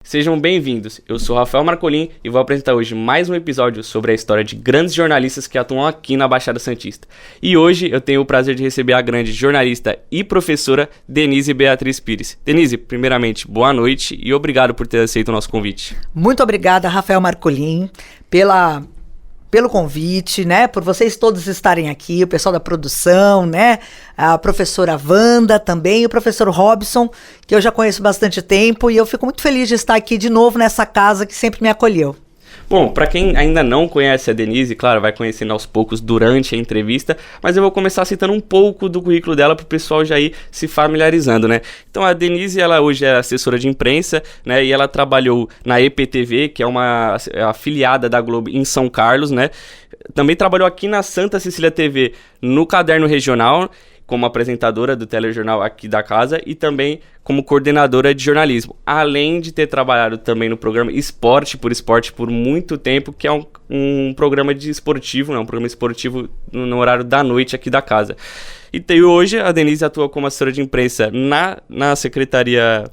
Sejam bem-vindos, eu sou Rafael Marcolin e vou apresentar hoje mais um episódio sobre a história de grandes jornalistas que atuam aqui na Baixada Santista. E hoje eu tenho o prazer de receber a grande jornalista e professora Denise Beatriz Pires. Denise, primeiramente, boa noite e obrigado por ter aceito o nosso convite. Muito obrigada, Rafael Marcolin, pelo convite, né, por vocês todos estarem aqui, o pessoal da produção, né, a professora Wanda também, e o professor Robson, que eu já conheço bastante tempo, e eu fico muito feliz de estar aqui de novo nessa casa que sempre me acolheu. Bom, para quem ainda não conhece a Denise, claro, vai conhecendo aos poucos durante a entrevista, mas eu vou começar citando um pouco do currículo dela para o pessoal já ir se familiarizando, né? Então a Denise, ela hoje é assessora de imprensa, né? E ela trabalhou na EPTV, que é uma afiliada da Globo em São Carlos, né? Também trabalhou aqui na Santa Cecília TV, no Caderno Regional, como apresentadora do telejornal aqui da casa e também como coordenadora de jornalismo, além de ter trabalhado também no programa Esporte por muito tempo, que é um programa de esportivo, né, um programa esportivo no horário da noite aqui da casa. E hoje a Denise atua como assessora de imprensa na Secretaria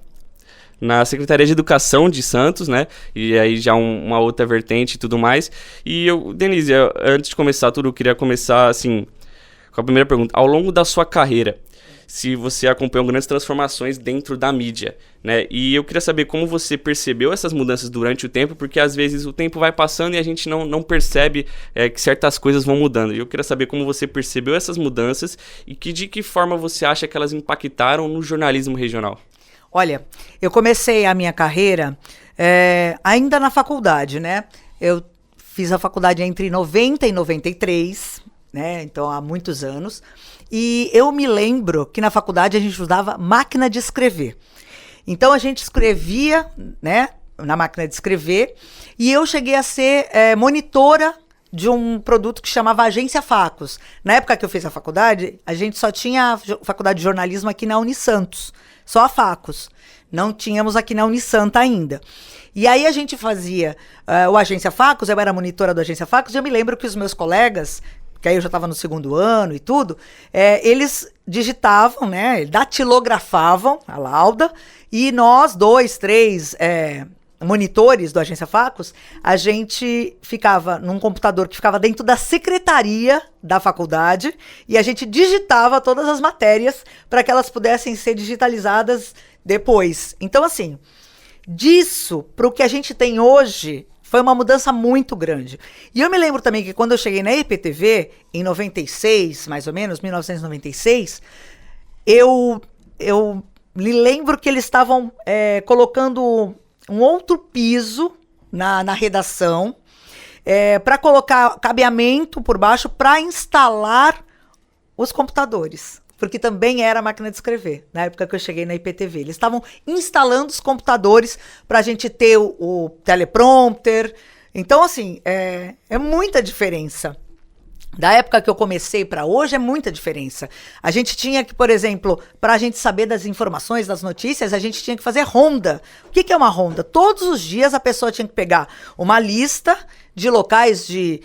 de Educação de Santos, né? E aí já uma outra vertente e tudo mais. E Denise, antes de começar tudo, eu queria começar assim com a primeira pergunta. Ao longo da sua carreira, se você acompanhou grandes transformações dentro da mídia, né? E eu queria saber como você percebeu essas mudanças durante o tempo, porque às vezes o tempo vai passando e a gente não percebe que certas coisas vão mudando. E eu queria saber como você percebeu essas mudanças e de que forma você acha que elas impactaram no jornalismo regional. Olha, eu comecei a minha carreira ainda na faculdade, né? Eu fiz a faculdade entre 90 e 93, né? Então há muitos anos, e eu me lembro que na faculdade a gente usava máquina de escrever. Então a gente escrevia, né, na máquina de escrever, e eu cheguei a ser monitora de um produto que chamava Agência Facos. Na época que eu fiz a faculdade, a gente só tinha a faculdade de jornalismo aqui na Unisantos, só a Facos. Não tínhamos aqui na Unisanta ainda. E aí a gente fazia o Agência Facos, eu era monitora do Agência Facos, e eu me lembro que os meus colegas, que aí eu já estava no segundo ano e tudo, eles digitavam, né, datilografavam a lauda, e nós, 2, 3 monitores do Agência Facos, a gente ficava num computador que ficava dentro da secretaria da faculdade, e a gente digitava todas as matérias para que elas pudessem ser digitalizadas depois. Então, assim, disso para o que a gente tem hoje, foi uma mudança muito grande. E eu me lembro também que quando eu cheguei na EPTV, em 96, mais ou menos, 1996, eu me lembro que eles estavam colocando um outro piso na redação, para colocar cabeamento por baixo para instalar os computadores. Porque também era máquina de escrever, na época que eu cheguei na IPTV. Eles estavam instalando os computadores para a gente ter o teleprompter. Então, assim, é muita diferença. Da época que eu comecei para hoje, é muita diferença. A gente tinha que, por exemplo, para a gente saber das informações, das notícias, a gente tinha que fazer ronda. O que é uma ronda? Todos os dias a pessoa tinha que pegar uma lista de locais de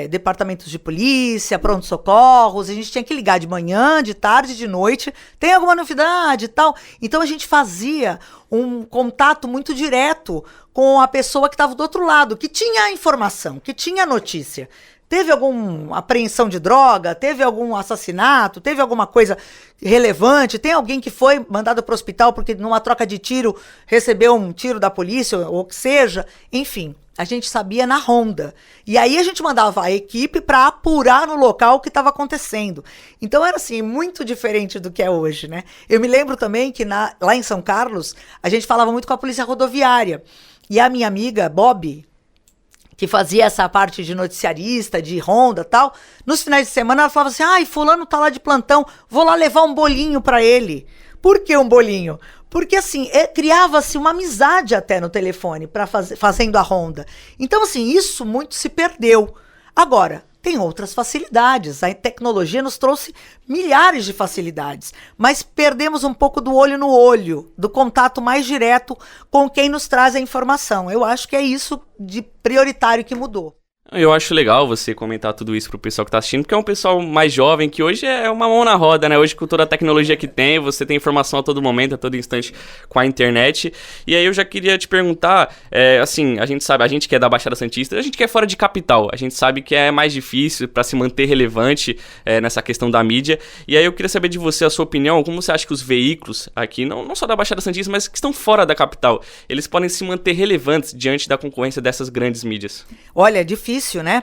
departamentos de polícia, pronto-socorros, a gente tinha que ligar de manhã, de tarde, de noite, tem alguma novidade e tal. Então a gente fazia um contato muito direto com a pessoa que estava do outro lado, que tinha a informação, que tinha a notícia. Teve alguma apreensão de droga? Teve algum assassinato? Teve alguma coisa relevante? Tem alguém que foi mandado para o hospital porque numa troca de tiro recebeu um tiro da polícia, ou o que seja? Enfim, a gente sabia na ronda. E aí a gente mandava a equipe para apurar no local o que estava acontecendo. Então era assim, muito diferente do que é hoje, né? Eu me lembro também que lá em São Carlos, a gente falava muito com a polícia rodoviária. E a minha amiga, Bob, que fazia essa parte de noticiarista, de ronda e tal, nos finais de semana ela falava assim, ai, fulano tá lá de plantão, vou lá levar um bolinho pra ele. Por que um bolinho? Porque assim, criava-se uma amizade até no telefone fazendo a ronda. Então assim, isso muito se perdeu. Agora, tem outras facilidades. A tecnologia nos trouxe milhares de facilidades, mas perdemos um pouco do olho no olho, do contato mais direto com quem nos traz a informação. Eu acho que é isso de prioritário que mudou. Eu acho legal você comentar tudo isso pro pessoal que tá assistindo, porque é um pessoal mais jovem, que hoje é uma mão na roda, né? Hoje com toda a tecnologia que tem, você tem informação a todo momento, a todo instante com a internet. E aí eu já queria te perguntar, assim, a gente sabe, a gente que é da Baixada Santista, a gente que é fora de capital, a gente sabe que é mais difícil para se manter relevante nessa questão da mídia. E aí eu queria saber de você a sua opinião, como você acha que os veículos aqui, não só da Baixada Santista, mas que estão fora da capital, eles podem se manter relevantes diante da concorrência dessas grandes mídias? Olha, é difícil, né?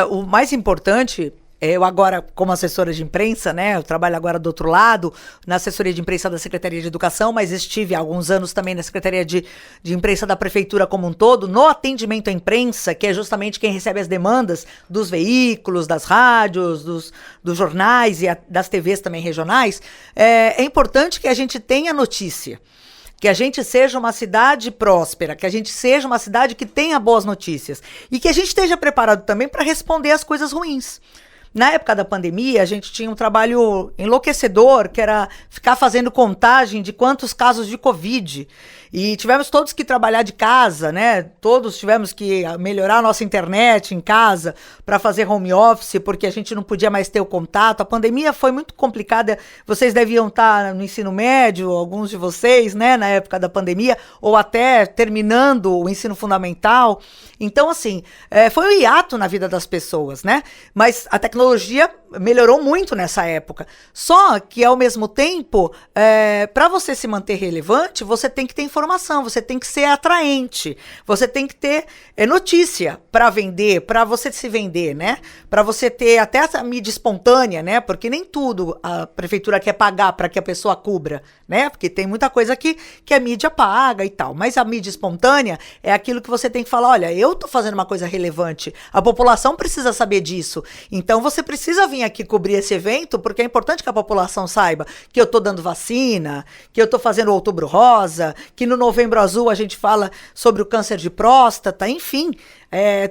O mais importante, eu agora, como assessora de imprensa, né? Eu trabalho agora do outro lado, na assessoria de imprensa da Secretaria de Educação, mas estive há alguns anos também na Secretaria de Imprensa da Prefeitura como um todo, no atendimento à imprensa, que é justamente quem recebe as demandas dos veículos, das rádios, dos jornais e das TVs também regionais. É importante que a gente tenha notícia. Que a gente seja uma cidade próspera, que a gente seja uma cidade que tenha boas notícias e que a gente esteja preparado também para responder às coisas ruins. Na época da pandemia, a gente tinha um trabalho enlouquecedor, que era ficar fazendo contagem de quantos casos de Covid. E tivemos todos que trabalhar de casa, né? Todos tivemos que melhorar a nossa internet em casa para fazer home office, porque a gente não podia mais ter o contato. A pandemia foi muito complicada. Vocês deviam estar no ensino médio, alguns de vocês, né? Na época da pandemia, ou até terminando o ensino fundamental. Então, assim, foi um hiato na vida das pessoas, né? Mas a tecnologia melhorou muito nessa época. Só que, ao mesmo tempo, para você se manter relevante, você tem que ter informação, você tem que ser atraente, você tem que ter notícia para vender, para você se vender, né? Para você ter até essa mídia espontânea, né? Porque nem tudo a prefeitura quer pagar para que a pessoa cubra, né? Porque tem muita coisa que a mídia paga e tal. Mas a mídia espontânea é aquilo que você tem que falar, olha, eu tô fazendo uma coisa relevante, a população precisa saber disso. Então você precisa vir aqui cobrir esse evento, porque é importante que a população saiba que eu tô dando vacina, que eu tô fazendo o Outubro Rosa, que no Novembro Azul a gente fala sobre o câncer de próstata, enfim.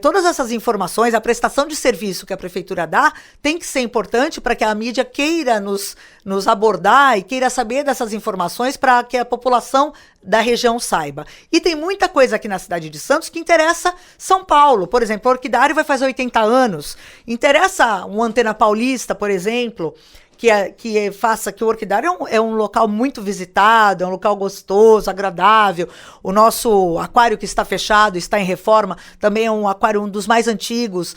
Todas essas informações, a prestação de serviço que a prefeitura dá, tem que ser importante para que a mídia queira nos abordar e queira saber dessas informações para que a população da região saiba. E tem muita coisa aqui na cidade de Santos que interessa São Paulo. Por exemplo, o Orquidário vai fazer 80 anos. Interessa um Antena Paulista, por exemplo, que faça que o Orquidário é um local muito visitado, é um local gostoso, agradável. O nosso aquário que está fechado, está em reforma, também é um aquário um dos mais antigos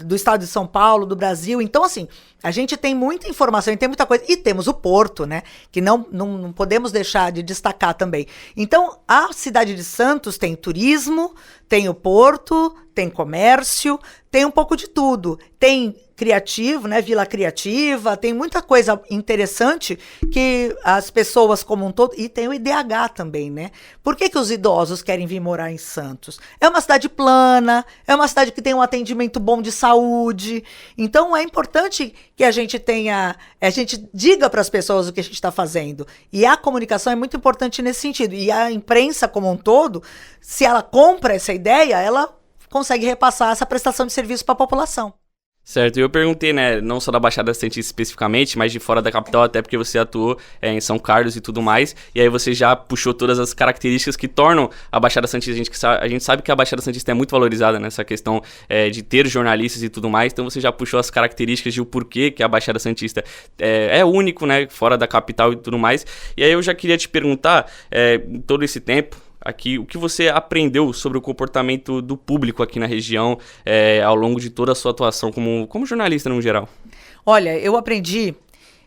do estado de São Paulo, do Brasil. Então, assim, a gente tem muita informação e tem muita coisa. E temos o Porto, né? Que não podemos deixar de destacar também. Então, a cidade de Santos tem turismo, tem o Porto, tem comércio, tem um pouco de tudo. Tem criativo, né? Vila Criativa, tem muita coisa interessante que as pessoas como um todo... E tem o IDH também, né? Por que os idosos querem vir morar em Santos? É uma cidade plana, é uma cidade que tem um atendimento bom de saúde. Então, é importante que a gente diga para as pessoas o que a gente está fazendo. E a comunicação é muito importante nesse sentido. E a imprensa como um todo, se ela compra essa ideia, ela consegue repassar essa prestação de serviço para a população. Certo, e eu perguntei, né, não só da Baixada Santista especificamente, mas de fora da capital, até porque você atuou em São Carlos e tudo mais, e aí você já puxou todas as características que tornam a Baixada Santista, a gente sabe que a Baixada Santista é muito valorizada nessa questão de ter jornalistas e tudo mais, então você já puxou as características de o porquê que a Baixada Santista é único, né, fora da capital e tudo mais, e aí eu já queria te perguntar, em todo esse tempo, aqui, o que você aprendeu sobre o comportamento do público aqui na região ao longo de toda a sua atuação como jornalista no geral? Olha, eu aprendi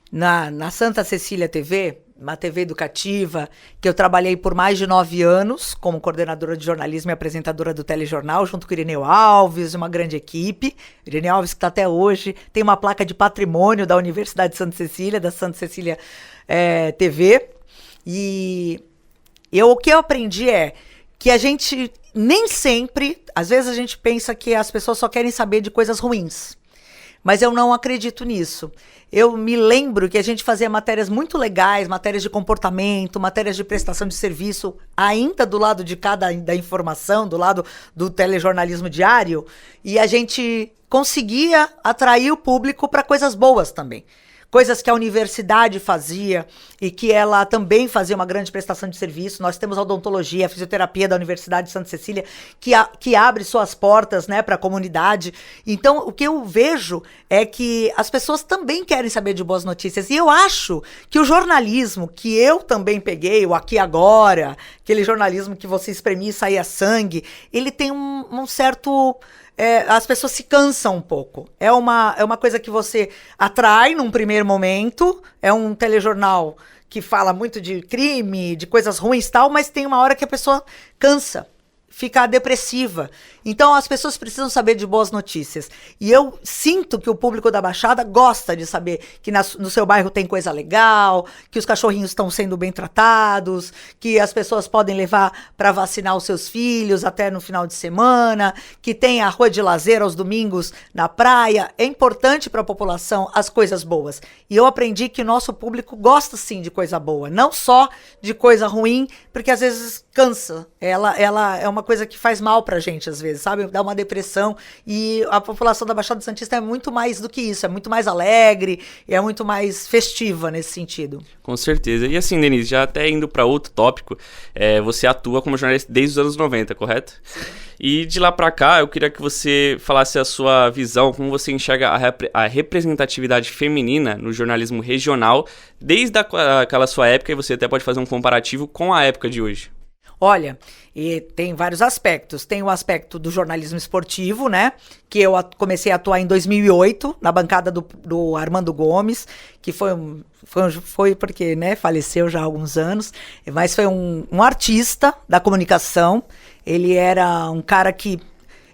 na Santa Cecília TV, uma TV educativa, que eu trabalhei por mais de 9 anos como coordenadora de jornalismo e apresentadora do telejornal, junto com o Irineu Alves, uma grande equipe. Irineu Alves, que está até hoje, tem uma placa de patrimônio da Universidade de Santa Cecília, da Santa Cecília TV. E o que eu aprendi é que a gente nem sempre, às vezes a gente pensa que as pessoas só querem saber de coisas ruins, mas eu não acredito nisso. Eu me lembro que a gente fazia matérias muito legais, matérias de comportamento, matérias de prestação de serviço, ainda do lado de da informação, do lado do telejornalismo diário, e a gente conseguia atrair o público para coisas boas também. coisas que a universidade fazia e que ela também fazia uma grande prestação de serviço. Nós temos a odontologia, a fisioterapia da Universidade de Santa Cecília, que abre suas portas, né, para a comunidade. Então, o que eu vejo é que as pessoas também querem saber de boas notícias. E eu acho que o jornalismo, que eu também peguei, o Aqui Agora, aquele jornalismo que você espremia e saía sangue, ele tem um certo... as pessoas se cansam um pouco. É uma coisa que você atrai num primeiro momento, é um telejornal que fala muito de crime, de coisas ruins e tal, mas tem uma hora que a pessoa cansa, fica depressiva. Então as pessoas precisam saber de boas notícias. E eu sinto que o público da Baixada gosta de saber que no seu bairro tem coisa legal, que os cachorrinhos estão sendo bem tratados, que as pessoas podem levar para vacinar os seus filhos até no final de semana, que tem a rua de lazer aos domingos na praia. É importante para a população as coisas boas. E eu aprendi que o nosso público gosta sim de coisa boa, não só de coisa ruim, porque às vezes cansa. Ela é uma coisa que faz mal pra gente às vezes, sabe? Dá uma depressão, e a população da Baixada Santista é muito mais do que isso, é muito mais alegre, e é muito mais festiva nesse sentido. Com certeza. E assim, Denise, já até indo para outro tópico, você atua como jornalista desde os anos 90, correto? E de lá para cá, eu queria que você falasse a sua visão, como você enxerga a representatividade feminina no jornalismo regional, desde aquela sua época, e você até pode fazer um comparativo com a época de hoje. Olha, e tem vários aspectos. Tem o aspecto do jornalismo esportivo, né? Que eu comecei a atuar em 2008, na bancada do Armando Gomes, que foi porque, né, faleceu já há alguns anos, mas foi um artista da comunicação. Ele era um cara que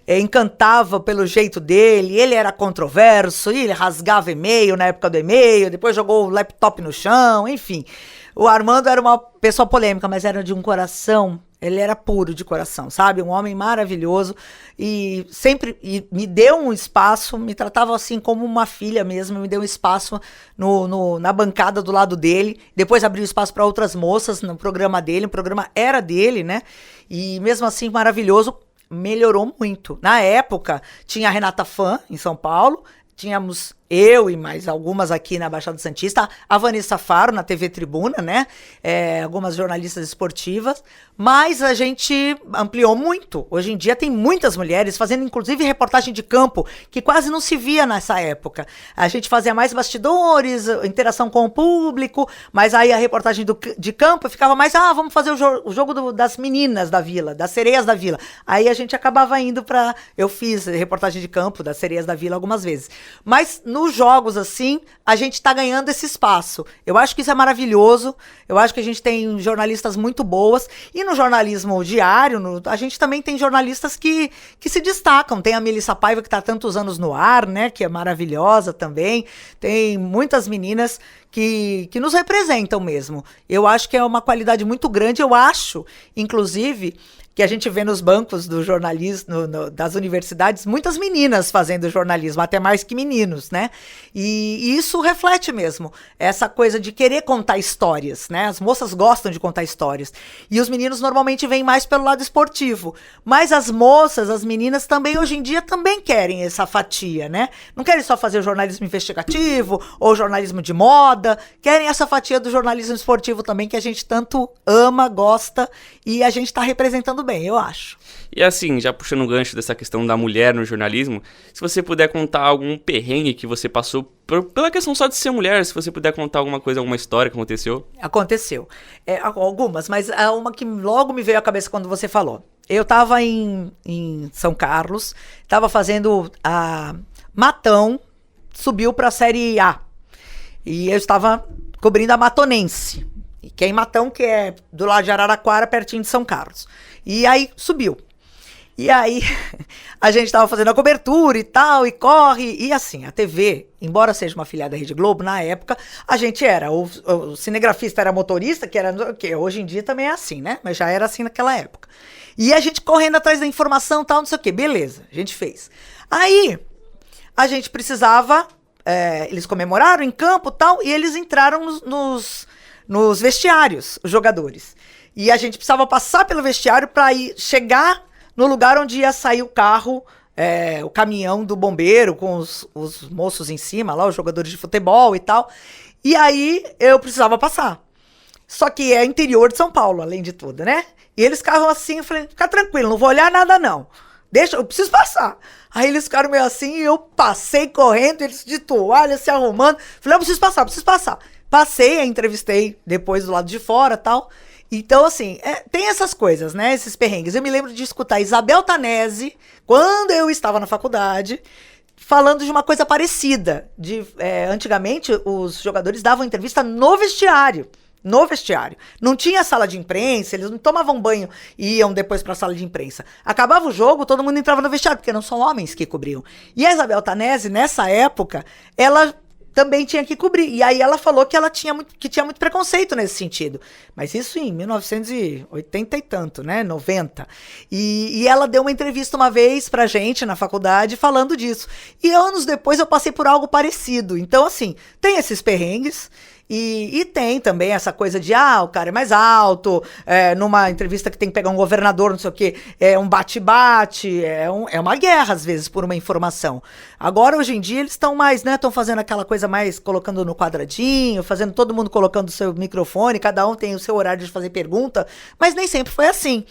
encantava pelo jeito dele, ele era controverso, ele rasgava e-mail na época do e-mail, depois jogou o laptop no chão, enfim. O Armando era uma pessoa polêmica, mas era de um coração, ele era puro de coração, sabe? Um homem maravilhoso e sempre me deu um espaço, me tratava assim como uma filha mesmo, me deu um espaço na bancada do lado dele, depois abriu espaço para outras moças no programa dele, o programa era dele, né? E mesmo assim, maravilhoso, melhorou muito. Na época, tinha a Renata Fã, em São Paulo, tínhamos eu e mais algumas aqui na Baixada Santista, a Vanessa Faro na TV Tribuna, né? Algumas jornalistas esportivas, mas a gente ampliou muito. Hoje em dia tem muitas mulheres fazendo, inclusive, reportagem de campo, que quase não se via nessa época. A gente fazia mais bastidores, interação com o público, mas aí a reportagem de campo ficava mais, vamos fazer o jogo das meninas da vila, das sereias da vila. Aí a gente acabava indo para... Eu fiz reportagem de campo das sereias da vila algumas vezes. Mas nos jogos, assim, a gente está ganhando esse espaço. Eu acho que isso é maravilhoso. Eu acho que a gente tem jornalistas muito boas. E no jornalismo diário, a gente também tem jornalistas que se destacam. Tem a Melissa Paiva, que está há tantos anos no ar, né? Que é maravilhosa também. Tem muitas meninas que nos representam mesmo. Eu acho que é uma qualidade muito grande. Eu acho, inclusive, que a gente vê nos bancos do jornalismo, das universidades, muitas meninas fazendo jornalismo, até mais que meninos, né? E isso reflete mesmo essa coisa de querer contar histórias, né? As moças gostam de contar histórias. E os meninos normalmente vêm mais pelo lado esportivo. Mas as moças, as meninas também, hoje em dia, também querem essa fatia, né? Não querem só fazer o jornalismo investigativo ou jornalismo de moda, querem essa fatia do jornalismo esportivo também, que a gente tanto ama, gosta, e a gente está representando bem, eu acho. E assim, já puxando um gancho dessa questão da mulher no jornalismo, se você puder contar algum perrengue que você passou pela questão só de ser mulher, se você puder contar alguma coisa, alguma história que aconteceu. Aconteceu. Algumas, mas uma que logo me veio à cabeça quando você falou. Eu estava em São Carlos, estava fazendo a Matão, subiu para a Série A. E eu estava cobrindo a Matonense, que é em Matão, que é do lado de Araraquara, pertinho de São Carlos. E aí subiu. E aí a gente estava fazendo a cobertura e tal, e corre. E assim, a TV, embora seja uma filiada da Rede Globo, na época a gente era, o cinegrafista era motorista, que hoje em dia também é assim, né? Mas já era assim naquela época. E a gente correndo atrás da informação, tal, não sei o quê. Beleza, a gente fez. Aí a gente precisava, eles comemoraram em campo e tal, e eles entraram nos vestiários, os jogadores. E a gente precisava passar pelo vestiário para chegar no lugar onde ia sair o carro o caminhão do bombeiro com os moços em cima, lá, os jogadores de futebol e tal. E aí eu precisava passar. Só que é interior de São Paulo, além de tudo, né? E eles ficavam assim, eu falei, fica tranquilo, não vou olhar nada não. Deixa, eu preciso passar. Aí eles ficaram meio assim, e eu passei correndo, eles de toalha, se arrumando. Falei, eu preciso passar. Passei, a entrevistei depois do lado de fora e tal. Então, assim, tem essas coisas, né? Esses perrengues. Eu me lembro de escutar Isabel Tanese, quando eu estava na faculdade, falando de uma coisa parecida. Antigamente, os jogadores davam entrevista no vestiário. No vestiário. Não tinha sala de imprensa, eles não tomavam banho e iam depois para a sala de imprensa. Acabava o jogo, todo mundo entrava no vestiário, porque não são homens que cobriam. E a Isabel Tanese, nessa época, ela também tinha que cobrir. E aí ela falou que ela tinha muito preconceito nesse sentido. Mas isso em 1980 e tanto, né? 90. E ela deu uma entrevista uma vez pra gente na faculdade falando disso. E anos depois eu passei por algo parecido. Então, assim, tem esses perrengues. E tem também essa coisa de, o cara é mais alto, numa entrevista que tem que pegar um governador, não sei o quê, é um bate-bate, é uma guerra, às vezes, por uma informação. Agora, hoje em dia, eles estão mais, né, estão fazendo aquela coisa mais, colocando no quadradinho, fazendo todo mundo colocando o seu microfone, cada um tem o seu horário de fazer pergunta, mas nem sempre foi assim.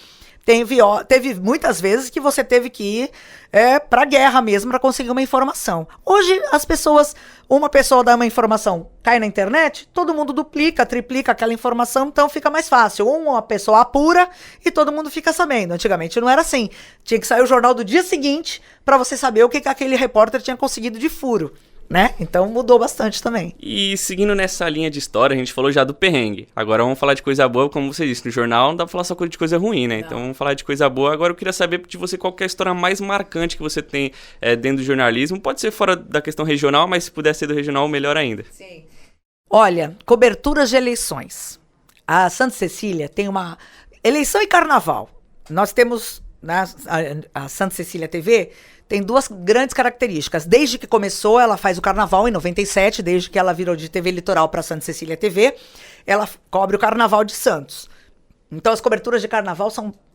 Teve muitas vezes que você teve que ir pra guerra mesmo para conseguir uma informação. Hoje, uma pessoa dá uma informação, cai na internet, todo mundo duplica, triplica aquela informação, então fica mais fácil. Uma pessoa apura e todo mundo fica sabendo. Antigamente não era assim. Tinha que sair o jornal do dia seguinte para você saber o que aquele repórter tinha conseguido de furo. Né? Então mudou bastante também. E seguindo nessa linha de história, a gente falou já do perrengue. Agora vamos falar de coisa boa, como você disse, no jornal não dá pra falar só de coisa ruim, né? Não. Então vamos falar de coisa boa. Agora eu queria saber de você qual que é a história mais marcante que você tem dentro do jornalismo. Pode ser fora da questão regional, mas se puder ser do regional, melhor ainda. Sim. Olha, coberturas de eleições. A Santa Cecília tem uma... Eleição e carnaval. Nós temos, a Santa Cecília TV... Tem duas grandes características. Desde que começou, ela faz o carnaval em 97, desde que ela virou de TV Litoral para Santa Cecília TV, ela cobre o carnaval de Santos. Então as coberturas de carnaval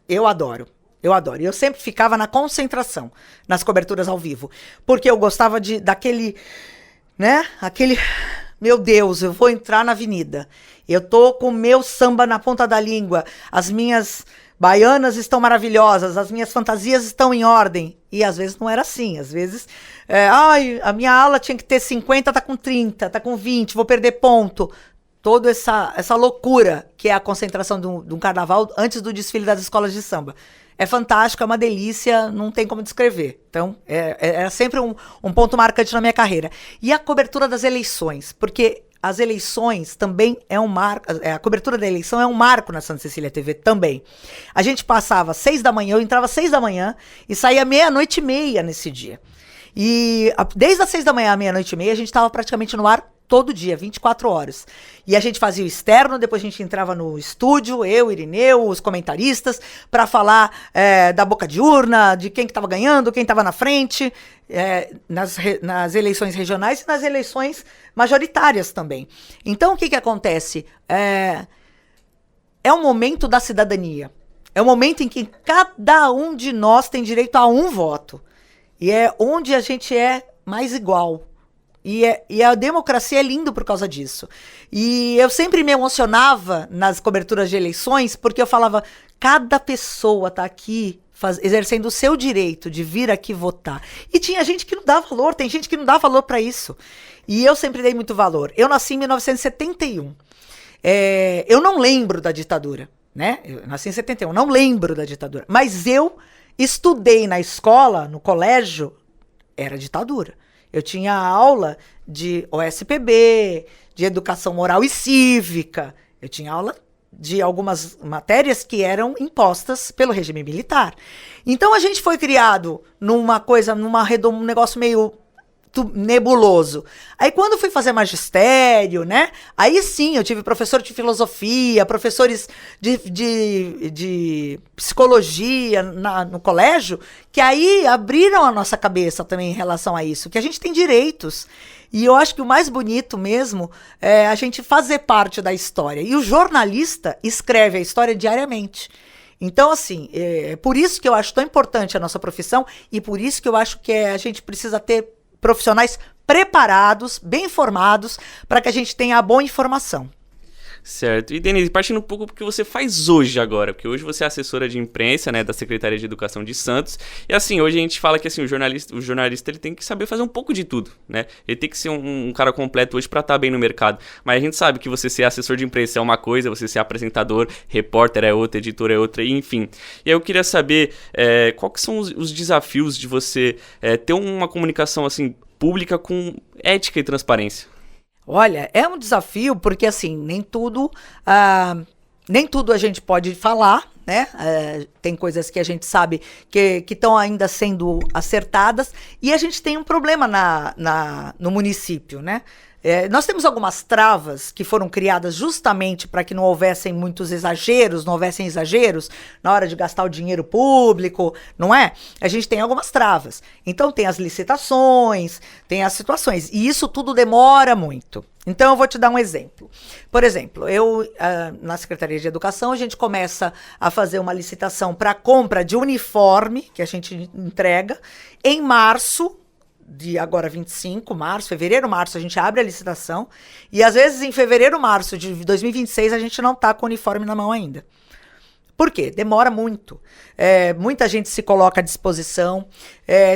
eu adoro. E eu sempre ficava na concentração, nas coberturas ao vivo. Porque eu gostava daquele, né? Meu Deus, eu vou entrar na avenida. Eu tô com o meu samba na ponta da língua. As minhas baianas estão maravilhosas, as minhas fantasias estão em ordem. E às vezes não era assim, às vezes, a minha aula tinha que ter 50, tá com 30, tá com 20, vou perder ponto. Toda essa loucura que é a concentração de um carnaval antes do desfile das escolas de samba. É fantástico, é uma delícia, não tem como descrever. Então, era sempre um ponto marcante na minha carreira. E a cobertura das eleições, porque as eleições também é um marco, a cobertura da eleição é um marco na Santa Cecília TV também. A gente passava 6 da manhã, eu entrava 6 da manhã e saía 00:30 nesse dia. E desde as 6 da manhã à 00:30 a gente estava praticamente no ar todo dia, 24 horas. E a gente fazia o externo, depois a gente entrava no estúdio, eu, Irineu, os comentaristas, para falar da boca de urna, de quem que estava ganhando, quem estava na frente, nas eleições regionais e nas eleições majoritárias também. Então, o que acontece? É um momento da cidadania. É um momento em que cada um de nós tem direito a um voto. E é onde a gente é mais igual. E a democracia é lindo por causa disso. E eu sempre me emocionava nas coberturas de eleições, porque eu falava, cada pessoa está aqui exercendo o seu direito de vir aqui votar. E tinha gente que não dá valor, tem gente que não dá valor para isso. E eu sempre dei muito valor. Eu nasci em 1971. Eu não lembro da ditadura, né? Eu nasci em 71, não lembro da ditadura. Mas eu estudei na escola, no colégio, era ditadura. Eu tinha aula de OSPB, de educação moral e cívica. Eu tinha aula de algumas matérias que eram impostas pelo regime militar. Então a gente foi criado num negócio meio nebuloso. Aí quando fui fazer magistério, né? Aí sim, eu tive professor de filosofia, professores de psicologia no colégio, que aí abriram a nossa cabeça também em relação a isso, que a gente tem direitos. E eu acho que o mais bonito mesmo é a gente fazer parte da história. E o jornalista escreve a história diariamente. Então, assim, é por isso que eu acho tão importante a nossa profissão e por isso que eu acho que a gente precisa ter profissionais preparados, bem informados, para que a gente tenha a boa informação. Certo. E, Denise, partindo um pouco do que você faz hoje agora, porque hoje você é assessora de imprensa, né, da Secretaria de Educação de Santos, e assim, hoje a gente fala que assim, o jornalista ele tem que saber fazer um pouco de tudo, né? Ele tem que ser um cara completo hoje para estar bem no mercado, mas a gente sabe que você ser assessor de imprensa é uma coisa, você ser apresentador, repórter é outra, editor é outra, enfim. E aí eu queria saber quais são os desafios de você ter uma comunicação assim pública com ética e transparência. Olha, é um desafio porque, assim, nem tudo a gente pode falar, né? Tem coisas que a gente sabe que estão ainda sendo acertadas e a gente tem um problema no município, né? Nós temos algumas travas que foram criadas justamente para que não houvessem muitos exageros, não houvessem exageros na hora de gastar o dinheiro público, não é? A gente tem algumas travas. Então tem as licitações, tem as situações, e isso tudo demora muito. Então eu vou te dar um exemplo. Por exemplo, na Secretaria de Educação, a gente começa a fazer uma licitação para compra de uniforme, que a gente entrega, em março, de agora 25, fevereiro, março, a gente abre a licitação e às vezes em fevereiro, março de 2026 a gente não está com o uniforme na mão ainda. Por quê? Demora muito. Muita gente se coloca à disposição.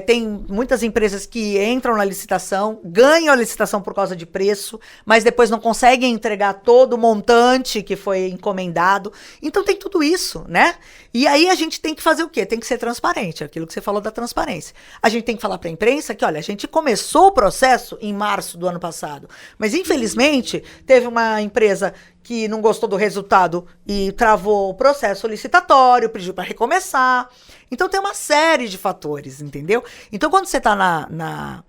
Tem muitas empresas que entram na licitação, ganham a licitação por causa de preço, mas depois não conseguem entregar todo o montante que foi encomendado. Então tem tudo isso, né? E aí a gente tem que fazer o quê? Tem que ser transparente, aquilo que você falou da transparência. A gente tem que falar para a imprensa que, olha, a gente começou o processo em março do ano passado, mas infelizmente teve uma empresa que não gostou do resultado e travou o processo licitatório, pediu para recomeçar. Então tem uma série de fatores, entendeu? Então quando você está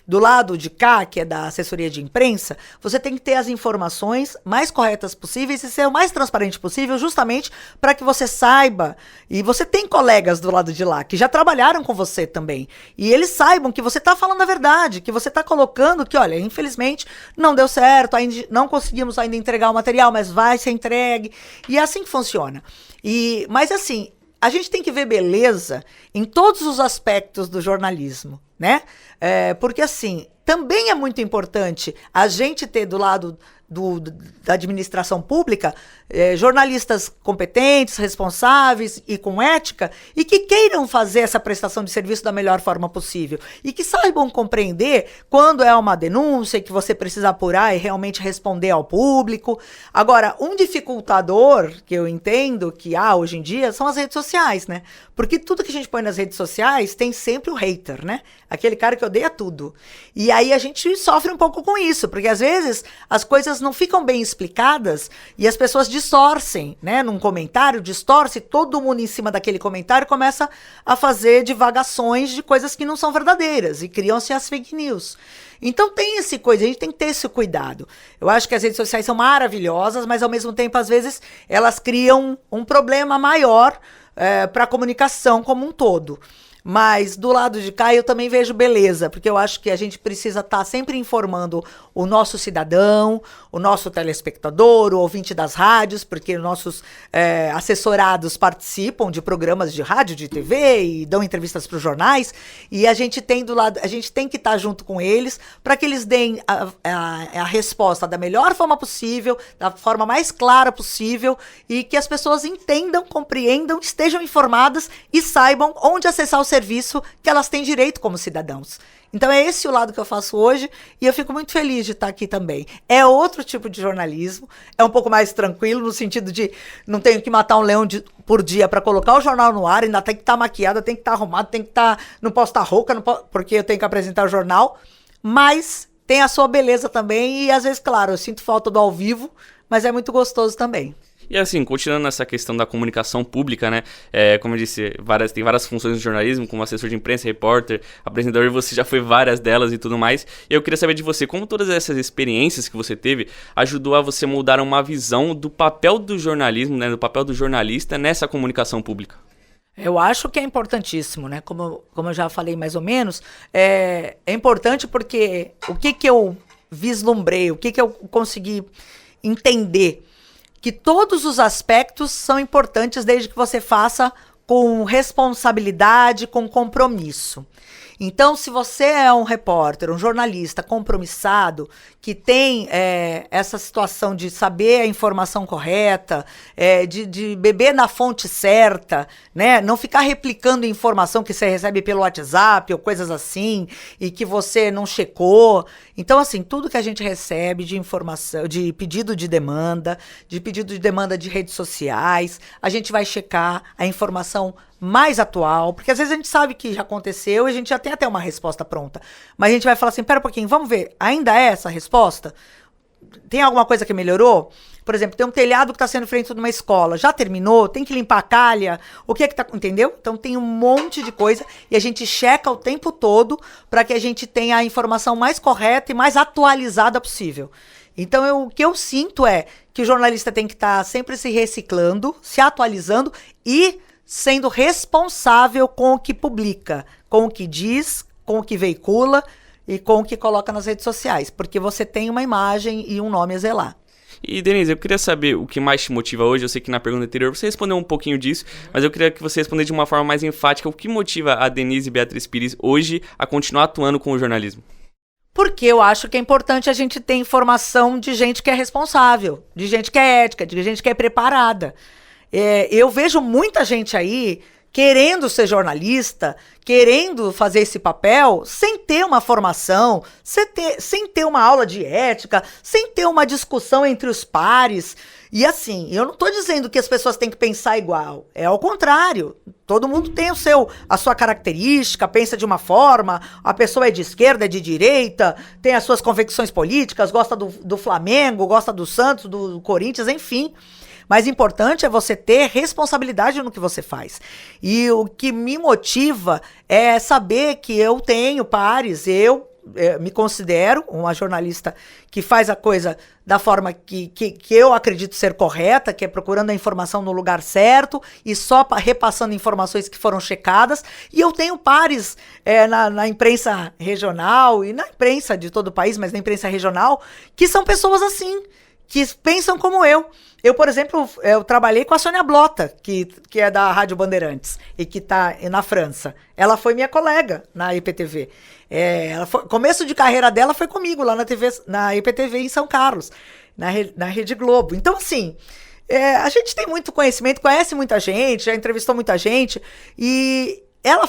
do lado de cá, que é da assessoria de imprensa, você tem que ter as informações mais corretas possíveis e ser o mais transparente possível, justamente para que você saiba, e você tem colegas do lado de lá que já trabalharam com você também, e eles saibam que você está falando a verdade, que você está colocando que, olha, infelizmente não deu certo, ainda não conseguimos ainda entregar o material, mas vai ser entregue, e é assim que funciona. Mas assim, a gente tem que ver beleza em todos os aspectos do jornalismo, né? Porque, assim, também é muito importante a gente ter do lado da administração pública jornalistas competentes, responsáveis e com ética e que queiram fazer essa prestação de serviço da melhor forma possível e que saibam compreender quando é uma denúncia que você precisa apurar e realmente responder ao público. Agora, um dificultador que eu entendo que há hoje em dia são as redes sociais, né? Porque tudo que a gente põe nas redes sociais tem sempre o hater, né? Aquele cara que odeia tudo. E aí a gente sofre um pouco com isso, porque às vezes as coisas não ficam bem explicadas e as pessoas distorcem, né? Num comentário, distorce, todo mundo em cima daquele comentário começa a fazer divagações de coisas que não são verdadeiras e criam-se as fake news. Então tem esse coisa, a gente tem que ter esse cuidado. Eu acho que as redes sociais são maravilhosas, mas ao mesmo tempo, às vezes, elas criam um problema maior para a comunicação como um todo. Mas do lado de cá eu também vejo beleza, porque eu acho que a gente precisa estar sempre informando o nosso cidadão, o nosso telespectador, o ouvinte das rádios, porque nossos assessorados participam de programas de rádio, de TV e dão entrevistas para os jornais, e a gente tem que estar junto com eles para que eles deem a resposta da melhor forma possível, da forma mais clara possível, e que as pessoas entendam, compreendam, estejam informadas e saibam onde acessar o serviço que elas têm direito como cidadãos. Então é esse o lado que eu faço hoje e eu fico muito feliz de estar aqui também. É outro tipo de jornalismo, é um pouco mais tranquilo no sentido de não tenho que matar um leão por dia para colocar o jornal no ar, ainda tem que estar maquiada, tem que estar arrumado, tem que estar, não posso estar rouca, porque eu tenho que apresentar o jornal, mas tem a sua beleza também e às vezes, claro, eu sinto falta do ao vivo, mas é muito gostoso também. E assim, continuando nessa questão da comunicação pública, né? Como eu disse, tem várias funções no jornalismo, como assessor de imprensa, repórter, apresentador, você já foi várias delas e tudo mais. E eu queria saber de você, como todas essas experiências que você teve ajudou a você moldar uma visão do papel do jornalismo, né? Do papel do jornalista nessa comunicação pública? Eu acho que é importantíssimo, né? Como eu já falei mais ou menos, é importante porque o que eu vislumbrei, o que eu consegui entender, que todos os aspectos são importantes desde que você faça com responsabilidade, com compromisso. Então, se você é um repórter, um jornalista compromissado, que tem essa situação de saber a informação correta, de beber na fonte certa, né? Não ficar replicando informação que você recebe pelo WhatsApp ou coisas assim, e que você não checou. Então, assim, tudo que a gente recebe de informação, de pedido de demanda de redes sociais, a gente vai checar a informação mais atual, porque às vezes a gente sabe que já aconteceu e a gente já tem até uma resposta pronta. Mas a gente vai falar assim, pera um pouquinho, vamos ver, ainda é essa resposta? Tem alguma coisa que melhorou? Por exemplo, tem um telhado que está sendo feito numa escola, já terminou? Tem que limpar a calha? O que é que tá, entendeu? Então tem um monte de coisa e a gente checa o tempo todo para que a gente tenha a informação mais correta e mais atualizada possível. Então, o que eu sinto é que o jornalista tem que estar sempre se reciclando, se atualizando e sendo responsável com o que publica, com o que diz, com o que veicula e com o que coloca nas redes sociais, porque você tem uma imagem e um nome a zelar. E, Denise, eu queria saber o que mais te motiva hoje. Eu sei que na pergunta anterior você respondeu um pouquinho disso, mas eu queria que você respondesse de uma forma mais enfática. O que motiva a Denise Beatriz Pires hoje a continuar atuando com o jornalismo? Porque eu acho que é importante a gente ter informação de gente que é responsável, de gente que é ética, de gente que é preparada. Eu vejo muita gente aí querendo ser jornalista, querendo fazer esse papel, sem ter uma formação, sem ter uma aula de ética, sem ter uma discussão entre os pares. E assim, eu não estou dizendo que as pessoas têm que pensar igual, é ao contrário. Todo mundo tem a sua característica, pensa de uma forma, a pessoa é de esquerda, é de direita, tem as suas convicções políticas, gosta do Flamengo, gosta do Santos, do Corinthians, enfim. Mas importante é você ter responsabilidade no que você faz. E o que me motiva é saber que eu tenho pares, eu me considero uma jornalista que faz a coisa da forma que eu acredito ser correta, que é procurando a informação no lugar certo e só repassando informações que foram checadas. E eu tenho pares na imprensa regional e na imprensa de todo o país, mas na imprensa regional, que são pessoas assim, que pensam como eu. Eu, por exemplo, eu trabalhei com a Sônia Blota, que é da Rádio Bandeirantes e que está na França. Ela foi minha colega na IPTV. Começo de carreira dela foi comigo lá na IPTV em São Carlos, na Rede Globo. Então, assim, a gente tem muito conhecimento, conhece muita gente, já entrevistou muita gente e ela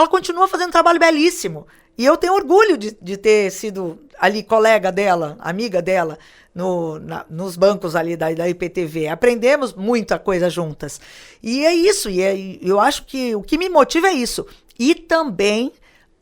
continua fazendo um trabalho belíssimo. E eu tenho orgulho de ter sido ali colega dela, amiga dela, nos bancos ali da IPTV. Aprendemos muita coisa juntas. E é isso, eu acho que o que me motiva é isso. E também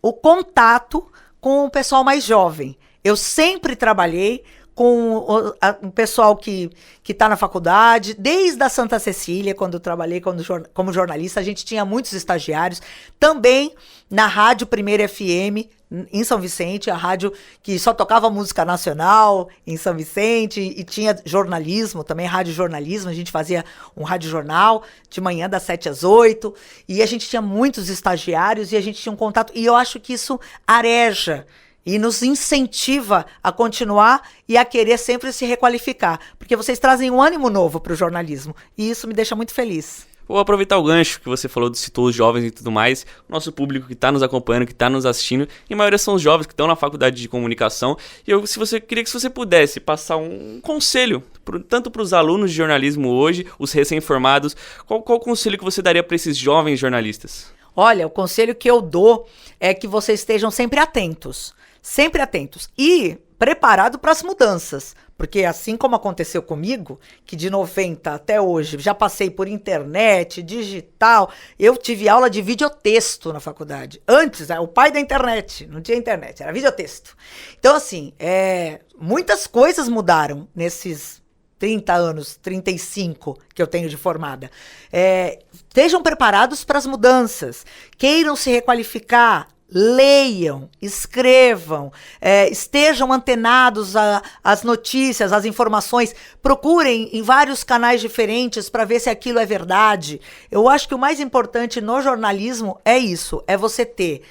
o contato com o pessoal mais jovem. Eu sempre trabalhei com o pessoal que está na faculdade, desde a Santa Cecília, quando eu trabalhei como jornalista, a gente tinha muitos estagiários, também na Rádio Primeira FM, em São Vicente, a rádio que só tocava música nacional em São Vicente, e tinha jornalismo, também rádio jornalismo, a gente fazia um rádio jornal de manhã das 7 às 8, e a gente tinha muitos estagiários, e a gente tinha um contato, e eu acho que isso areja e nos incentiva a continuar e a querer sempre se requalificar, porque vocês trazem um ânimo novo para o jornalismo, e isso me deixa muito feliz. Vou aproveitar o gancho que você falou, citou os jovens e tudo mais, o nosso público que está nos acompanhando, que está nos assistindo, e a maioria são os jovens que estão na faculdade de comunicação, e eu queria que se você pudesse passar um conselho, tanto para os alunos de jornalismo hoje, os recém-formados, qual o conselho que você daria para esses jovens jornalistas? Olha, o conselho que eu dou é que vocês estejam sempre atentos e preparados para as mudanças, porque assim como aconteceu comigo, que de 90 até hoje já passei por internet, digital, eu tive aula de videotexto na faculdade. Antes, o pai da internet, não tinha internet, era videotexto. Então, assim, muitas coisas mudaram nesses 30 anos, 35 que eu tenho de formada. Estejam preparados para as mudanças, queiram se requalificar, leiam, escrevam, estejam antenados às notícias, às informações, procurem em vários canais diferentes para ver se aquilo é verdade. Eu acho que o mais importante no jornalismo é isso, é você ter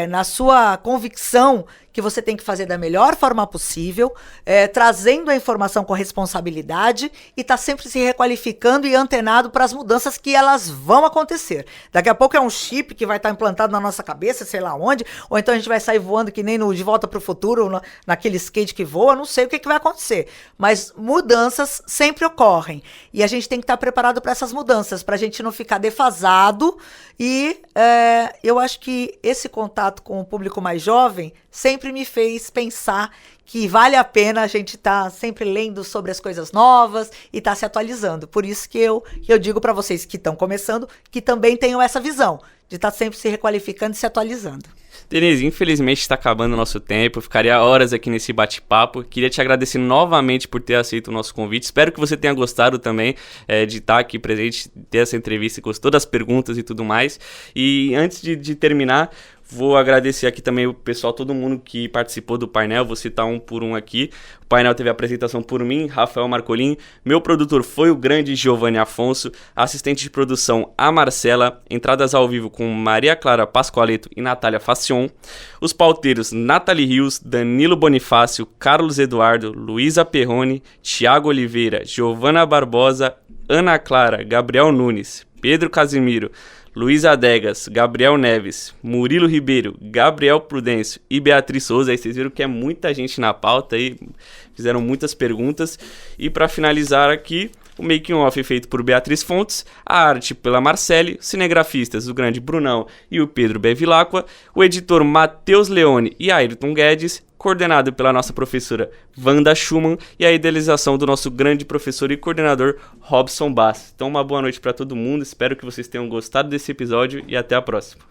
na sua convicção que você tem que fazer da melhor forma possível, trazendo a informação com responsabilidade e tá sempre se requalificando e antenado para as mudanças que elas vão acontecer. Daqui a pouco é um chip que vai estar implantado na nossa cabeça, sei lá onde, ou então a gente vai sair voando que nem no De Volta para o Futuro, naquele skate que voa, não sei o que vai acontecer. Mas mudanças sempre ocorrem. E a gente tem que estar preparado para essas mudanças, para a gente não ficar defasado. E eu acho que esse contato com o público mais jovem sempre me fez pensar que vale a pena a gente estar sempre lendo sobre as coisas novas e estar se atualizando. Por isso que eu digo para vocês que estão começando, que também tenham essa visão de estar sempre se requalificando e se atualizando. Denise, infelizmente está acabando o nosso tempo, ficaria horas aqui nesse bate-papo. Queria te agradecer novamente por ter aceito o nosso convite. Espero que você tenha gostado também de estar aqui presente, ter essa entrevista, gostou das perguntas e tudo mais. E antes de terminar, vou agradecer aqui também o pessoal, todo mundo que participou do painel, vou citar um por um aqui. O painel teve a apresentação por mim, Rafael Marcolin, meu produtor foi o grande Giovanni Afonso, assistente de produção a Marcela, entradas ao vivo com Maria Clara Pascoaleto e Natália Facion, os pauteiros Nathalie Rios, Danilo Bonifácio, Carlos Eduardo, Luísa Perrone, Thiago Oliveira, Giovana Barbosa, Ana Clara, Gabriel Nunes, Pedro Casimiro, Luiz Adegas, Gabriel Neves, Murilo Ribeiro, Gabriel Prudêncio e Beatriz Souza. Aí vocês viram que é muita gente na pauta aí, fizeram muitas perguntas. E para finalizar aqui, o making off feito por Beatriz Fontes, a arte pela Marcele, cinegrafistas o grande Brunão e o Pedro Bevilacqua, o editor Matheus Leone e Ayrton Guedes, coordenado pela nossa professora Wanda Schumann e a idealização do nosso grande professor e coordenador Robson Bass. Então uma boa noite para todo mundo, espero que vocês tenham gostado desse episódio e até a próxima.